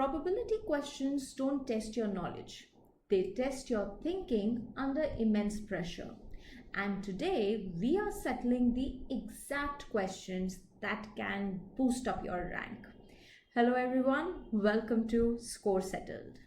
Probability questions don't test your knowledge. They test your thinking under immense pressure. And today we are settling the exact questions that can boost up your rank. Hello everyone, welcome to Score Settled.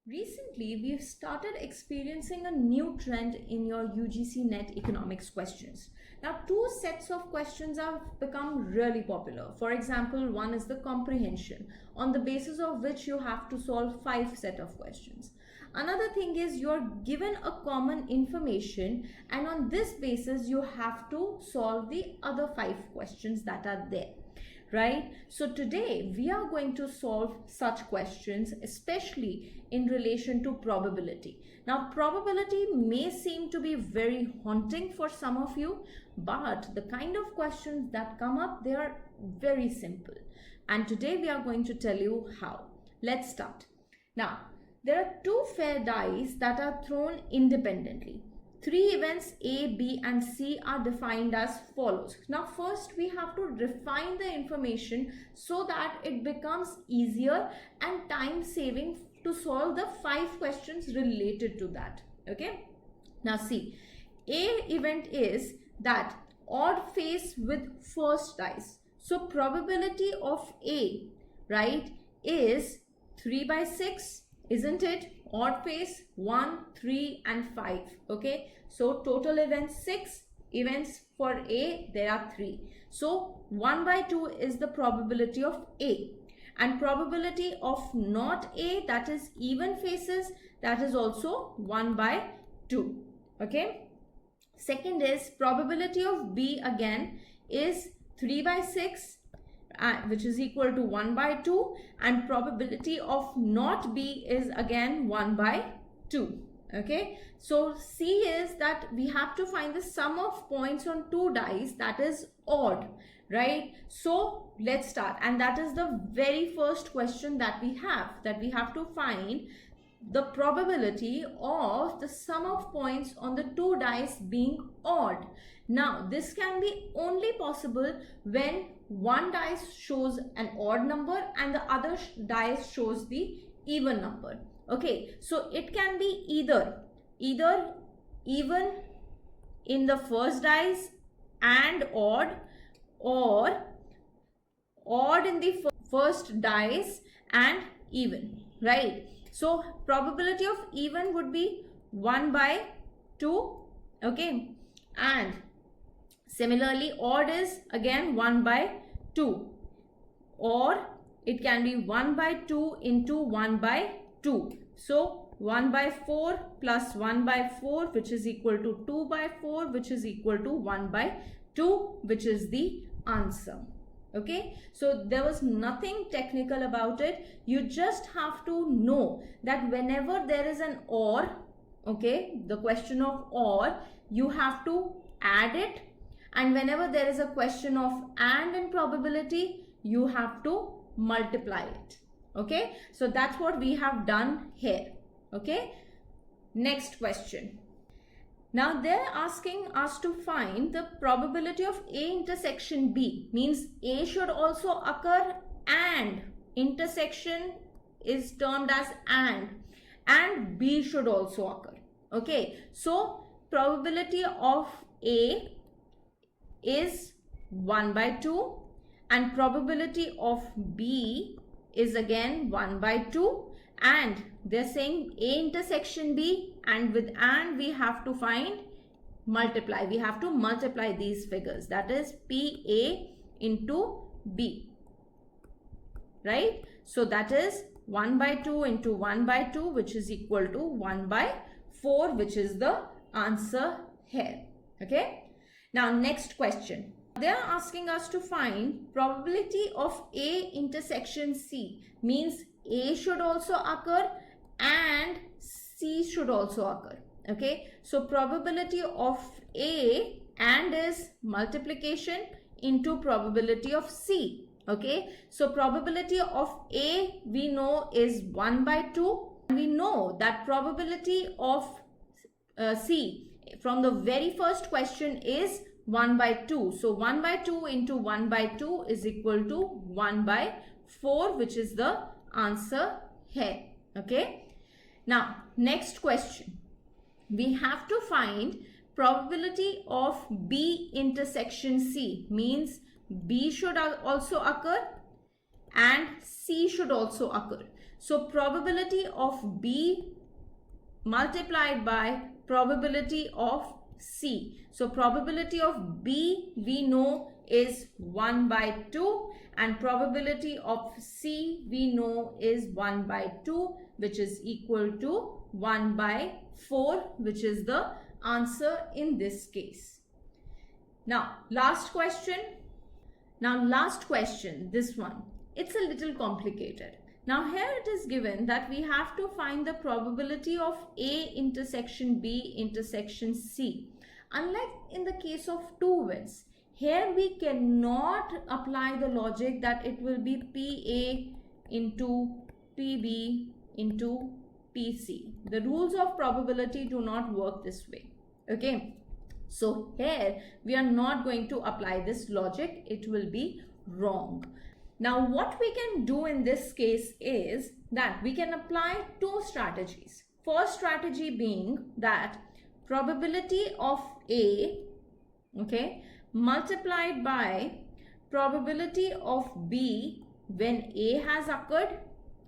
Recently, we've started experiencing a new trend in your UGC NET economics questions. Now, two sets of questions have become really popular. For example, one is the comprehension, on the basis of which you have to solve 5 sets of questions. Another thing is you're given a common information, and on this basis, you have to solve the other 5 questions that are there. Right? So today we are going to solve such questions, especially in relation to probability. Now, probability may seem to be very haunting for some of you, but the kind of questions that come up, they are very simple. And today we are going to tell you how. Let's start. Now, there are 2 fair dice that are thrown independently. 3 events A, B and C are defined as follows. Now first we have to refine the information so that it becomes easier and time saving to solve the 5 questions related to that. Okay. Now see, A event is that odd face with first dice. So probability of A, right, is 3 by 6, isn't it? Odd face 1, 3 and 5. Okay, so total events 6, events for A there are 3. So 1 by 2 is the probability of A, and probability of not A, that is even faces, that is also 1 by 2. Okay, second is probability of B again is 3 by 6, which is equal to 1 by 2, and probability of not B is again 1 by 2. Okay, so C is that we have to find the sum of points on 2 dice, that is odd, right? So let's start, and that is the very first question that we have to find the probability of the sum of points on the 2 dice being odd. Now this can be only possible when one dice shows an odd number and the other dice shows the even number. Okay, so it can be either even in the first dice and odd, or odd in the first dice and even, right? So probability of even would be 1 by 2. Okay, and similarly odd is again 1 by 2, or it can be 1 by 2 into 1 by 2. So 1 by 4 plus 1 by 4, which is equal to 2 by 4, which is equal to 1 by 2, which is the answer. Okay, so there was nothing technical about it. You just have to know that whenever there is an or, okay, the question of or, you have to add it, and whenever there is a question of and in probability, you have to multiply it. Okay, so that's what we have done here. Okay, next question. Now they're asking us to find the probability of A intersection B, means A should also occur and intersection is termed as and B should also occur. Okay, so probability of A is 1 by 2 and probability of B is again 1 by 2, and they're saying A intersection B, and with and we have to find multiply. We have to multiply these figures, that is PA into B, right? So that is 1 by 2 into 1 by 2, which is equal to 1 by 4, which is the answer here. Okay, now next question. They are asking us to find probability of A intersection C, means A should also occur and C should also occur. Okay, so probability of A and is multiplication into probability of C. Okay, so probability of A we know is 1 by 2. We know that probability of C from the very first question is 1 by 2. So 1 by 2 into 1 by 2 is equal to 1 by 4, which is the answer here. Okay. Now, next question. We have to find probability of B intersection C. Means B should also occur and C should also occur. So probability of B multiplied by probability of C. So probability of B we know is 1 by 2 and probability of C we know is 1 by 2, which is equal to 1 by 4, which is the answer in this case. Now last question. This one, it's a little complicated. Now here it is given that we have to find the probability of A intersection B intersection C. Unlike in the case of two wins, here we cannot apply the logic that it will be PA into PB into PC. The rules of probability do not work this way. Okay. So here we are not going to apply this logic. It will be wrong. Now what we can do in this case is that we can apply two strategies. First strategy being that probability of A, okay, multiplied by probability of B when A has occurred,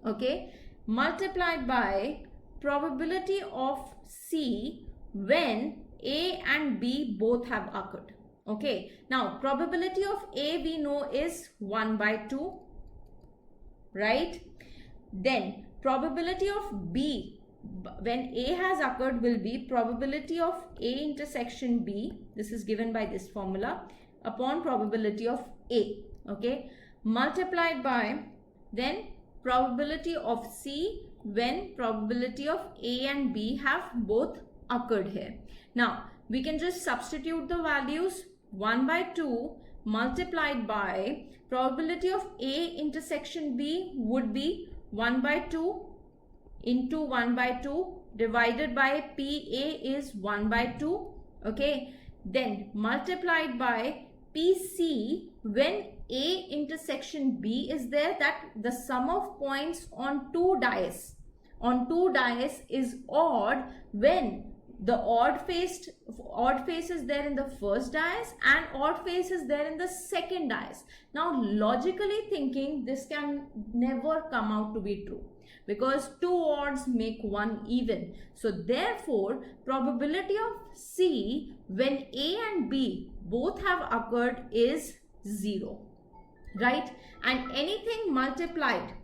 okay, multiplied by probability of C when A and B both have occurred. Okay, now probability of A we know is 1 by 2, right? Then probability of B when A has occurred will be probability of A intersection B, this is given by this formula, upon probability of A, okay, multiplied by then probability of C when probability of A and B have both occurred here. Now we can just substitute the values. 1 by 2 multiplied by probability of A intersection B would be 1 by 2 into 1 by 2 divided by PA is 1 by 2, okay, then multiplied by PC when A intersection B is there, that the sum of points on two dice is odd when the odd face is there in the first dice and odd face is there in the second dice. Now logically thinking, this can never come out to be true because two odds make one even. So therefore probability of C when A and B both have occurred is 0, right? And anything multiplied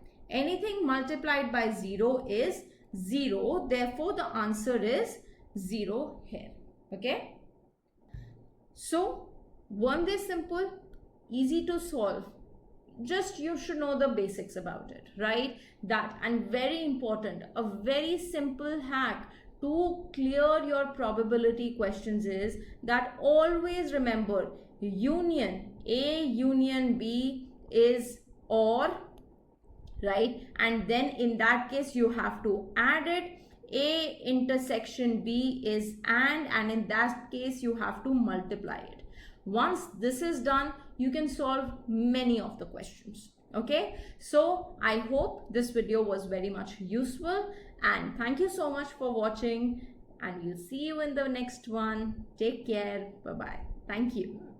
by 0 is 0. Therefore the answer is 0 here. Okay, so weren't they simple, easy to solve? Just you should know the basics about it, right? That, and very important, a very simple hack to clear your probability questions is that always remember union A union B is OR, right? And then in that case you have to add it. A intersection B is and in that case you have to multiply it. Once this is done, you can solve many of the questions. Okay, so I hope this video was very much useful and thank you so much for watching and we'll see you in the next one. Take care. Bye bye. Thank you.